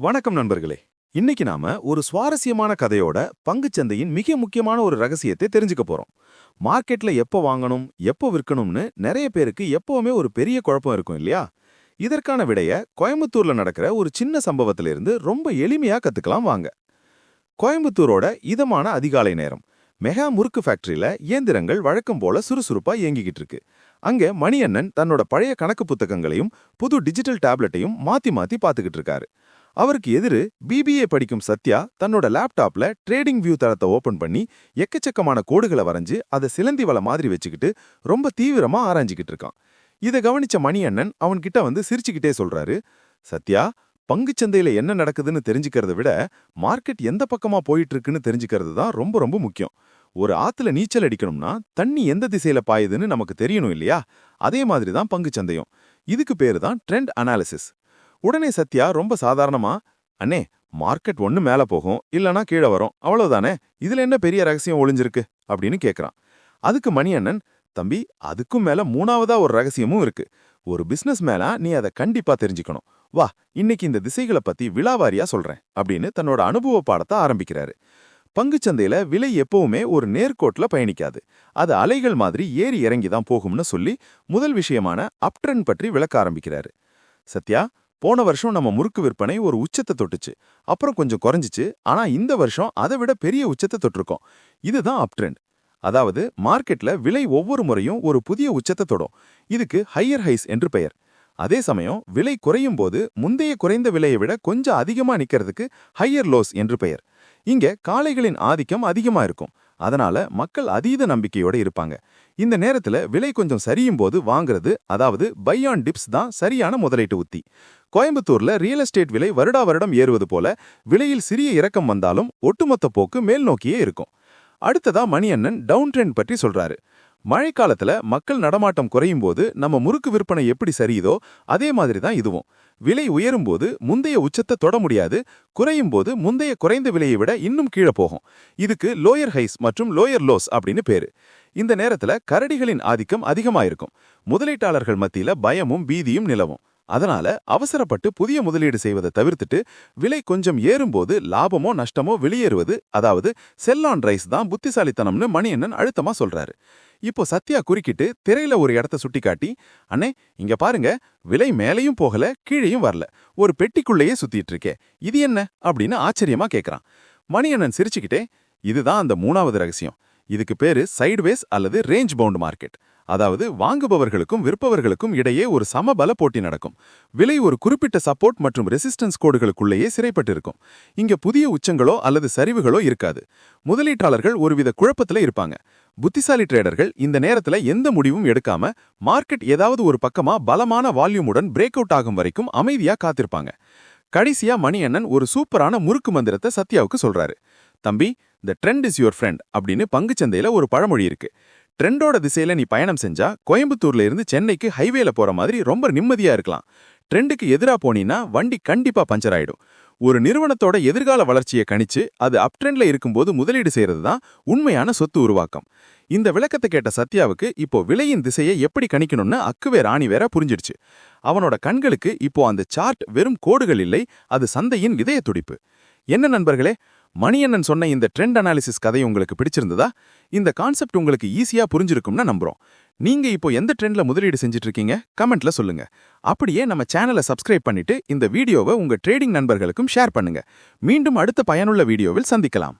வணக்கம் நண்பர்களே. இன்னைக்கு நாம ஒரு சுவாரஸ்யமான கதையோட பங்குச்சந்தையின் மிக முக்கியமான ஒரு ரகசியத்தை தெரிஞ்சுக்க போறோம். மார்க்கெட்ல எப்போ வாங்கணும், எப்போ விற்கணும்னு நிறைய பேருக்கு எப்பவுமே ஒரு பெரிய குழப்பம் இருக்கும் இல்லையா? இதற்கான விடைய கோயம்புத்தூர்ல நடக்கிற ஒரு சின்ன சம்பவத்திலிருந்து ரொம்ப எளிமையா கத்துக்கலாம் வாங்க. கோயம்புத்தூரோட இதமான அதிகாலை நேரம். மெகா முறுக்கு ஃபேக்டரியில இயந்திரங்கள் வழக்கம் போல சுறுசுறுப்பா இயங்கிக்கிட்டு இருக்கு. அங்க மணியண்ணன் தன்னோட பழைய கணக்கு புத்தகங்களையும் புது டிஜிட்டல் டேப்லெட்டையும் மாத்தி மாத்தி பாத்துக்கிட்டு இருக்காரு. அவருக்கு எதிரு பிபிஏ படிக்கும் சத்யா தன்னோட லேப்டாப்ல ட்ரேடிங் வியூ தளத்தை ஓபன் பண்ணி எக்கச்சக்கமான கோடுகளை வரைஞ்சு அதை சிலந்தி வலை மாதிரி வச்சுக்கிட்டு ரொம்ப தீவிரமா ஆராய்ஞ்சிக்கிட்டு இருக்கான். இதை கவனிச்ச மணியண்ணன் அவன்கிட்ட வந்து சிரிச்சுக்கிட்டே சொல்றாரு, சத்யா, பங்குச்சந்தையில என்ன நடக்குதுன்னு தெரிஞ்சுக்கிறத விட மார்க்கெட் எந்த பக்கமா போயிட்டு இருக்குன்னு தெரிஞ்சுக்கிறது தான் ரொம்ப ரொம்ப முக்கியம். ஒரு ஆத்துல நீச்சல் அடிக்கணும்னா தண்ணி எந்த திசையில பாயுதுன்னு நமக்கு தெரியணும் இல்லையா? அதே மாதிரி தான் பங்குச்சந்தையும். இதுக்கு பேரு தான் ட்ரெண்ட் அனாலிசிஸ். உடனே சத்யா ரொம்ப சாதாரணமா, அண்ணே, மார்க்கெட் ஒண்ணு மேல போகும் இல்லனா கீழே வரும், அவ்வளவுதானே, இதுல என்ன பெரிய ரகசியம் ஒளிஞ்சிருக்கு அப்படின்னு கேக்குறான். அதுக்கு மணியண்ணன், தம்பி, அதுக்கும் மேல மூணாவதா ஒரு ரகசியமும் இருக்கு. ஒரு பிசினஸ் மேல நீ அதை கண்டிப்பா தெரிஞ்சுக்கணும். வா, இன்னைக்கு இந்த திசைகளை பத்தி விலாவாரியா சொல்றேன் அப்படின்னு தன்னோட அனுபவ பாடத்தை ஆரம்பிக்கிறாரு. பங்குச்சந்தையில விலை எப்பவுமே ஒரு நேர்கோட்ல பயணிக்காது. அது அலைகள் மாதிரி ஏறி இறங்கி தான் போகும்னு சொல்லி முதல் விஷயமான அப் ட்ரெண்ட் பற்றி விளக்க ஆரம்பிக்கிறாரு. சத்யா, போன வருஷம் நம்ம முறுக்கு விற்பனை ஒரு உச்சத்தை தொட்டுச்சு, அப்புறம் கொஞ்சம் குறைஞ்சிச்சு. ஆனா இந்த வருஷம் அதை விட பெரிய உச்சத்தை தொட்டிருக்கோம். இதுதான் அப் ட்ரெண்ட். அதாவது மார்க்கெட்ல விலை ஒவ்வொரு முறையும் ஒரு புதிய உச்சத்தை தொடும். இதுக்கு ஹையர் ஹைஸ் என்று பெயர். அதே சமயம் விலை குறையும் போது முந்தைய குறைந்த விலையை விட கொஞ்சம் அதிகமா நிக்கிறதுக்கு ஹையர் லோஸ் என்று பெயர். இங்க காளைகளின் ஆதிக்கம் அதிகமா இருக்கும். அதனால மக்கள் அதீத நம்பிக்கையோட இருப்பாங்க. இந்த நேரத்துல விலை கொஞ்சம் சரியும் போது வாங்குறது, அதாவது பை ஆன் டிப்ஸ் தான் சரியான முதலீட்டு உத்தி. கோயம்புத்தூர்ல ரியல் எஸ்டேட் விலை வருடா வருடம் ஏறுவது போல விலையில் சிறிய இறக்கம் வந்தாலும் ஒட்டுமொத்த போக்கு மேல் நோக்கியே இருக்கும். அடுத்ததா மணியண்ணன் டவுன் ட்ரெண்ட் பற்றி சொல்றாரு. மழைக்காலத்துல மக்கள் நடமாட்டம் குறையும் போது நம்ம முறுக்கு விற்பனை எப்படி சரியுதோ அதே மாதிரி தான் இதுவும். விலை உயரும் போது முந்தைய உச்சத்தை தொட முடியாது, குறையும் போது முந்தைய குறைந்த விலையை விட இன்னும் கீழே போகும். இதுக்கு லோயர் ஹைஸ் மற்றும் லோயர் லோஸ் அப்படின்னு பேரு. இந்த நேரத்துல கரடிகளின் ஆதிக்கம் அதிகமாயிருக்கும். முதலீட்டாளர்கள் மத்தியில பயமும் பீதியும் நிலவும். அதனால அவசரப்பட்டு புதிய முதலீடு செய்வதை தவிர்த்துட்டு விலை கொஞ்சம் ஏறும்போது லாபமோ நஷ்டமோ வெளியேறுவது, அதாவது செல் ஆன் ரைஸ் தான் புத்திசாலித்தனம்னு மணியண்ணன் அழுத்தமா சொல்றாரு. இப்போ சத்யா குறுக்கிட்டு திரையில ஒரு இடத்த சுட்டிக்காட்டி, அண்ணே, இங்க பாருங்க, விலை மேலையும் போகல கீழையும் வரல, ஒரு பெட்டிக்குள்ளேயே சுத்திட்டு இருக்கே, இது என்ன அப்படின்னு ஆச்சரியமா கேக்குறான். மணியண்ணன் சிரிச்சுக்கிட்டே, இதுதான் அந்த மூணாவது ரகசியம். இதுக்கு பேரு சைட்வேஸ் அல்லது ரேஞ்ச் பவுண்ட் மார்க்கெட். அதாவது வாங்குபவர்களுக்கும் விற்பவர்களுக்கும் இடையே ஒரு சமபல போட்டி நடக்கும். விலை ஒரு குறிப்பிட்ட சப்போர்ட் மற்றும் ரெசிஸ்டன்ஸ் கோடுகளுக்குள்ளேயே சிறைப்பட்டு இருக்கும். இங்க புதிய உச்சங்களோ அல்லது சரிவுகளோ இருக்காது. முதலீட்டாளர்கள் ஒருவித குழப்பத்துல இருப்பாங்க. புத்திசாலி ட்ரேடர்கள் இந்த நேரத்துல எந்த முடிவும் எடுக்காம மார்க்கெட் ஏதாவது ஒரு பக்கமா பலமான வால்யூமுடன் பிரேக் அவுட் ஆகும் வரைக்கும் அமைதியா காத்திருப்பாங்க. கடைசியா மணியண்ணன் ஒரு சூப்பரான முறுக்கு மந்திரத்தை சத்யாவுக்கு சொல்றாரு. தம்பி, தி ட்ரெண்ட் இஸ் யுவர் ஃப்ரெண்ட் அப்படின்னு பங்குச்சந்தையில ஒரு பழமொழி இருக்கு. ட்ரெண்டோட திசையில நீ பயணம் செஞ்சா கோயம்புத்தூர்ல இருந்து சென்னைக்கு ஹைவேல போற மாதிரி ரொம்ப நிம்மதியா இருக்கலாம். ட்ரெண்டுக்கு எதிரா போனீன்னா வண்டி கண்டிப்பா பஞ்சர் ஆயிடும். ஒரு நிறுவனத்தோட எதிர்கால வளர்ச்சியை கணிச்சு அது அப் ட்ரெண்ட்ல இருக்கும்போது முதலீடு செய்யறது தான் உண்மையான சொத்து உருவாக்கம். இந்த விளக்கத்தை கேட்ட சத்யாவுக்கு இப்போ விலையின் திசையை எப்படி கணிக்கணும்னு அக்குவே ராணி வேற புரிஞ்சிடுச்சு. அவனோட கண்களுக்கு இப்போ அந்த சார்ட் வெறும் கோடுகள் இல்லை, அது சந்தையின் இதய துடிப்பு. என்ன நண்பர்களே, மணியண்ணன் சொன்ன இந்த ட்ரெண்ட் அனாலிசிஸ் கதை உங்களுக்கு பிடிச்சிருந்ததா? இந்த கான்செப்ட் உங்களுக்கு ஈஸியா புரிஞ்சிருக்கும்னு நம்புறோம். நீங்க இப்போ எந்த ட்ரெண்ட்ல முதலீடு செஞ்சுட்டு இருக்கீங்க? கமெண்ட்ல சொல்லுங்க. அப்படியே நம்ம சேனலை சப்ஸ்கிரைப் பண்ணிட்டு இந்த வீடியோவை உங்க ட்ரேடிங் நண்பர்களுக்கும் ஷேர் பண்ணுங்க. மீண்டும் அடுத்த பயனுள்ள வீடியோவில் சந்திக்கலாம்.